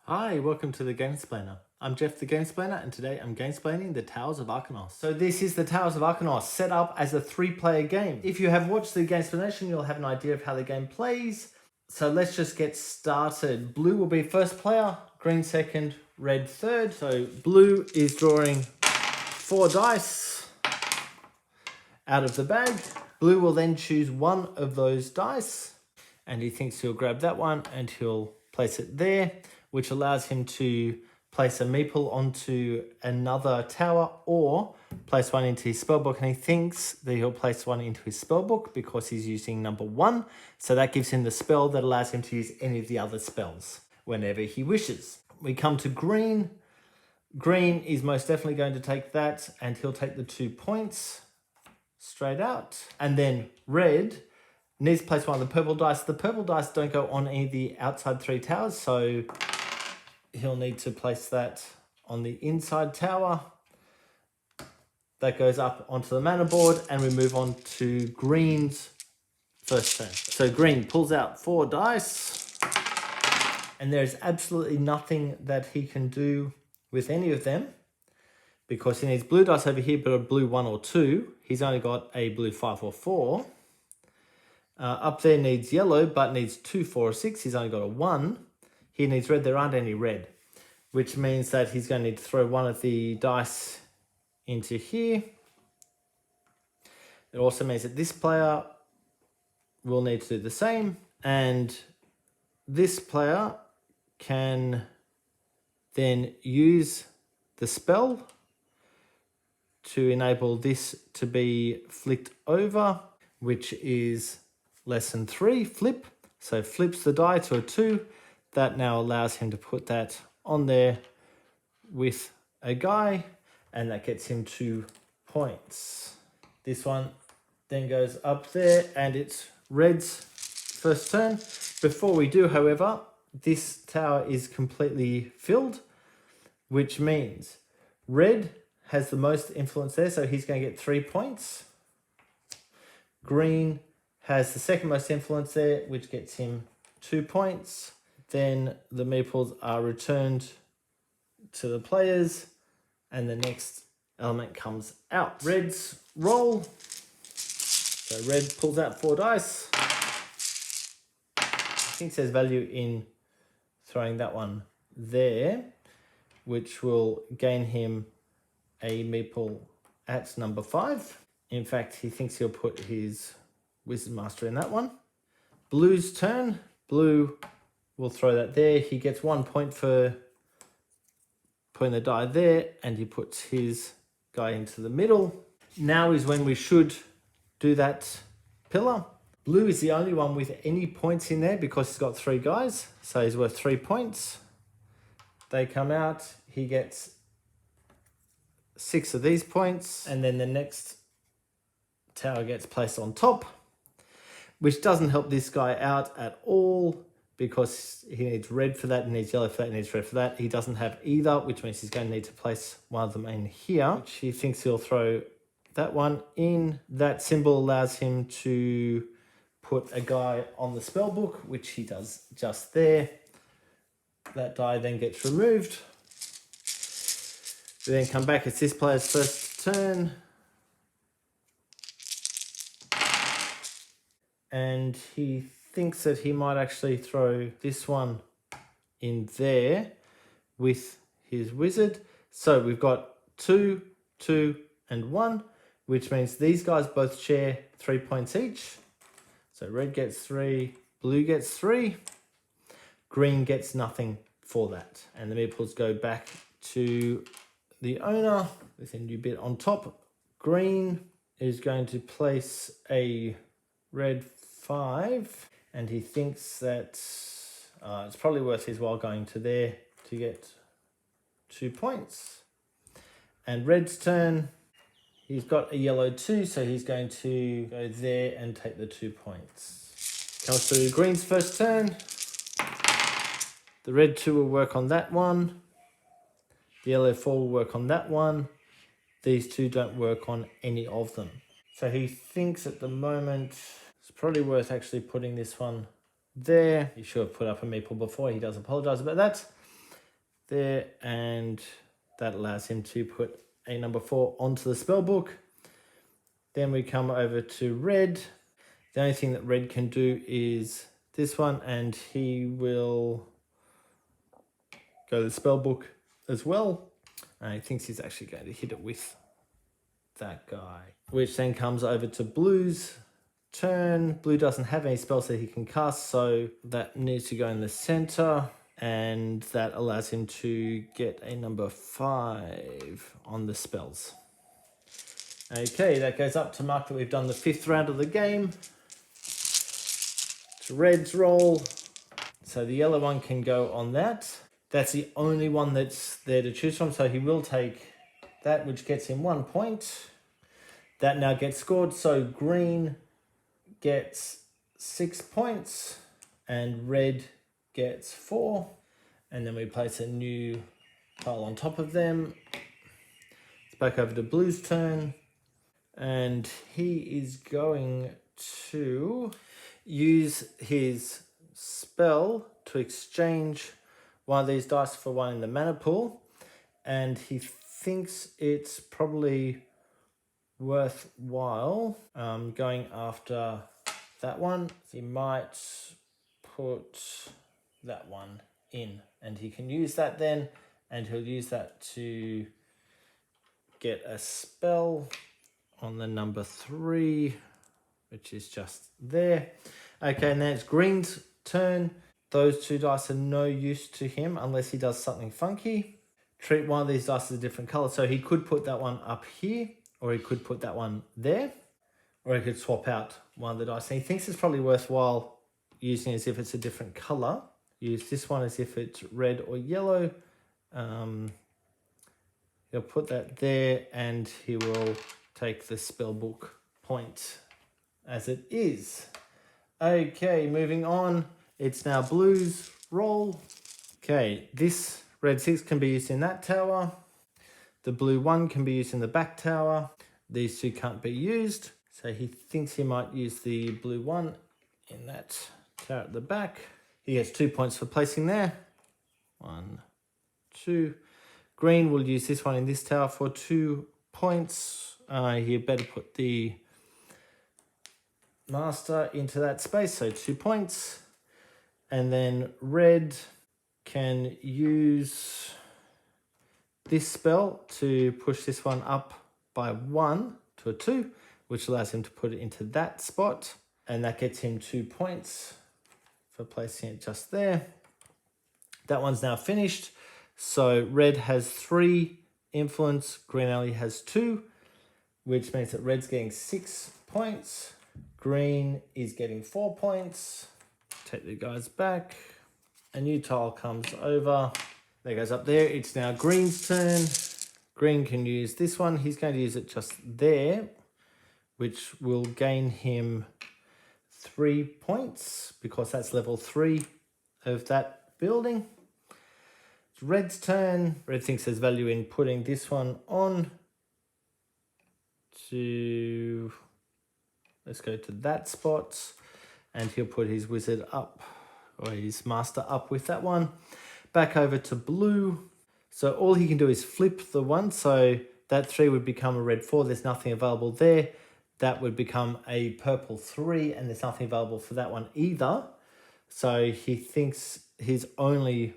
Hi, welcome to the Gamesplainer. I'm Jeff the Gamesplainer, and today I'm gamesplaining the Towers of Arkhanosto. So this is the Towers of Arkhanosto set up as a 3-player game. If you have watched the Gamesplanation, you'll have an idea of how the game plays. So let's just get started. Blue will be first player, green second, red third. So blue is drawing 4 dice out of the bag. Blue will then choose one of those dice, and he thinks he'll grab that one and he'll place it there, which allows him to place a meeple onto another tower or place one into his spellbook. And he thinks that he'll place one into his spellbook because he's using number 1. So that gives him the spell that allows him to use any of the other spells whenever he wishes. We come to green. Green is most definitely going to take that, and he'll take the 2 points straight out. And then red needs to place one of the purple dice. The purple dice don't go on any of the outside 3 towers, so he'll need to place that on the inside tower. That goes up onto the mana board, and we move on to green's first turn. So green pulls out 4 dice, and there's absolutely nothing that he can do with any of them because he needs blue dice over here, but a blue 1 or 2. He's only got a blue 5 or 4. Up there needs yellow, but needs 2, 4, or 6. He's only got a 1. He needs red. There aren't any red, which means that he's going to need to throw one of the dice into here. It also means that this player will need to do the same, and this player can then use the spell to enable this to be flicked over, which is lesson 3, flip. So flips the die to a 2. That now allows him to put that on there with a guy, and that gets him 2 points. This one then goes up there, and it's red's first turn. Before we do, however, this tower is completely filled, which means red has the most influence there, so he's going to get 3 points. Green has the second most influence there, which gets him 2 points. Then the meeples are returned to the players, and the next element comes out. Red's roll. So red pulls out 4 dice. I think there's value in throwing that one there, which will gain him a meeple at number 5. In fact, he thinks he'll put his Wizard Master in that one. Blue's turn. Blue will throw that there. He gets 1 point for putting the die there, and he puts his guy into the middle. Now is when we should do that pillar. Blue is the only one with any points in there because he's got 3 guys, so he's worth 3 points. They come out. He gets 6 of these points, and then the next tower gets placed on top, which doesn't help this guy out at all because he needs red for that, he needs yellow for that, he needs red for that. He doesn't have either, which means he's going to need to place one of them in here, which he thinks he'll throw that one in. That symbol allows him to put a guy on the spell book, which he does just there. That die then gets removed. We then come back. It's this player's first turn. And he thinks that he might actually throw this one in there with his wizard. So we've got 2, 2, and 1, which means these guys both share 3 points each. So red gets 3, blue gets 3, green gets nothing for that. And the meeples go back to the owner with a new bit on top. Green is going to place a red 5, and he thinks that it's probably worth his while going to there to get 2 points. And red's turn. He's got a yellow 2, so he's going to go there and take the 2 points. Comes to green's first turn. The red 2 will work on that one. The yellow 4 will work on that one. These 2 don't work on any of them. So he thinks at the moment it's probably worth actually putting this one there. He should have put up a meeple before. He does apologize about that. there, and that allows him to put a number 4 onto the spell book. Then we come over to red. The only thing that red can do is this one, and he will go to the spell book as well. And he thinks he's actually going to hit it with that guy, which then comes over to blue's turn. Blue doesn't have any spells that he can cast, so that needs to go in the center, and that allows him to get a number 5 on the spells. Okay, that goes up to mark that we've done the 5th round of the game. It's red's roll, so the yellow one can go on that. That's the only one that's there to choose from, so he will take that, which gets him 1 point. That now gets scored, so green gets 6 points and red gets 4. And then we place a new tile on top of them. It's back over to blue's turn. And he is going to use his spell to exchange one of these dice for one in the mana pool. And he thinks it's probably worthwhile going after that one. He might put that one in, and he can use that then, and he'll use that to get a spell on the number 3, which is just there. Okay, and then it's green's turn. Those 2 dice are no use to him unless he does something funky. Treat one of these dice as a different color, so he could put that one up here, or he could put that one there, or he could swap out one of the dice. And he thinks it's probably worthwhile using it as if it's a different color. Use this one as if it's red or yellow. He'll put that there, and he will take the spellbook point as it is. Okay, moving on. It's now blue's roll. Okay, this red 6 can be used in that tower. The blue 1 can be used in the back tower. These 2 can't be used. So he thinks he might use the blue 1 in that tower at the back. He gets 2 points for placing there. 1, 2. Green will use this one in this tower for 2 points. He better put the master into that space, so 2 points. And then red can use this spell to push this one up by 1 to a 2, which allows him to put it into that spot. And that gets him 2 points for placing it just there. That one's now finished. So red has 3 influence, green only has 2, which means that red's getting 6 points. Green is getting 4 points. Take the guys back. A new tile comes over. That goes up there. It's now green's turn. Green can use this one. He's going to use it just there, which will gain him 3 points because that's level 3 of that building. It's red's turn. Red thinks there's value in putting this one on to, let's go to that spot, and he'll put his wizard up, or his master up with that one. Back over to blue. So all he can do is flip the 1. So that 3 would become a red 4. There's nothing available there. That would become a purple 3, and there's nothing available for that one either. So he thinks his only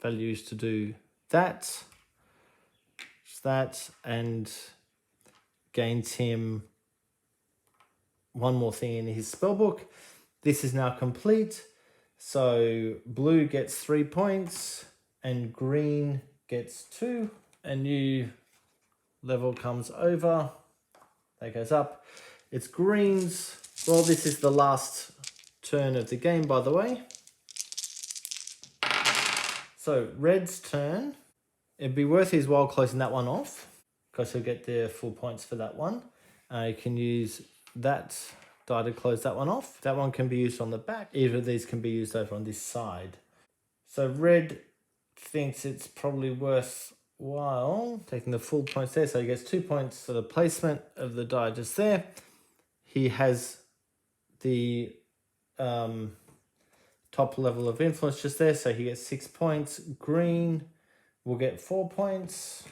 value is to do that, and gains him 1 more thing in his spellbook. This is now complete. So blue gets 3 points and green gets 2. A new level comes over. That goes up. It's green's. Well, this is the last turn of the game, by the way. So red's turn. It'd be worth his while closing that one off because he'll get the full points for that one. You can use that die to close that one off. That one can be used on the back. Either of these can be used over on this side. So red thinks it's probably worthwhile taking the full points there. So he gets 2 points for the placement of the die just there. He has the top level of influence just there, so he gets 6 points. Green will get 4 points.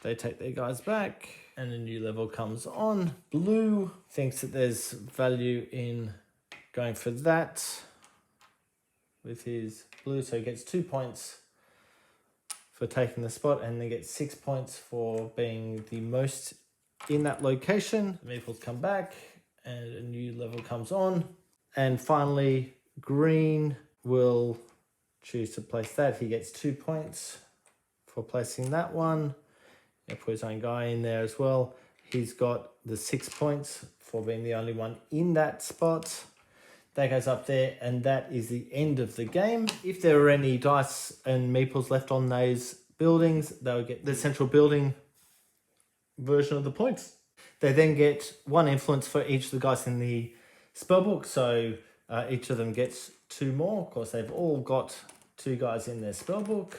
They take their guys back and a new level comes on. Blue thinks that there's value in going for that with his blue, so he gets 2 points for taking the spot and they get 6 points for being the most in that location. The meeples come back and a new level comes on. And finally, green will choose to place that. He gets 2 points for placing that one. He'll put his own guy in there as well. He's got the 6 points for being the only one in that spot. That goes up there, and that is the end of the game. If there are any dice and meeples left on those buildings, they'll get the central building version of the points. They then get 1 influence for each of the guys in the spellbook, so each of them gets 2 more. Of course, they've all got 2 guys in their spellbook.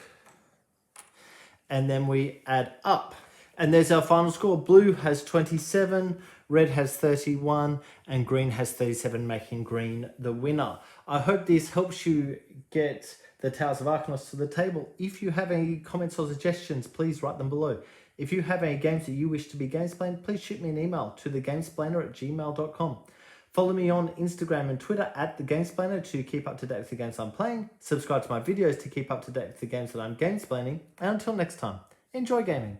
And then we add up. And there's our final score. Blue has 27, red has 31, and green has 37, making green the winner. I hope this helps you get the Towers of Arkhanosto to the table. If you have any comments or suggestions, please write them below. If you have any games that you wish to be Gamesplayed, please shoot me an email to thegamesplainer@gmail.com. Follow me on Instagram and Twitter @thegamesplainer to keep up to date with the games I'm playing. Subscribe to my videos to keep up to date with the games that I'm gamesplaining. And until next time, enjoy gaming.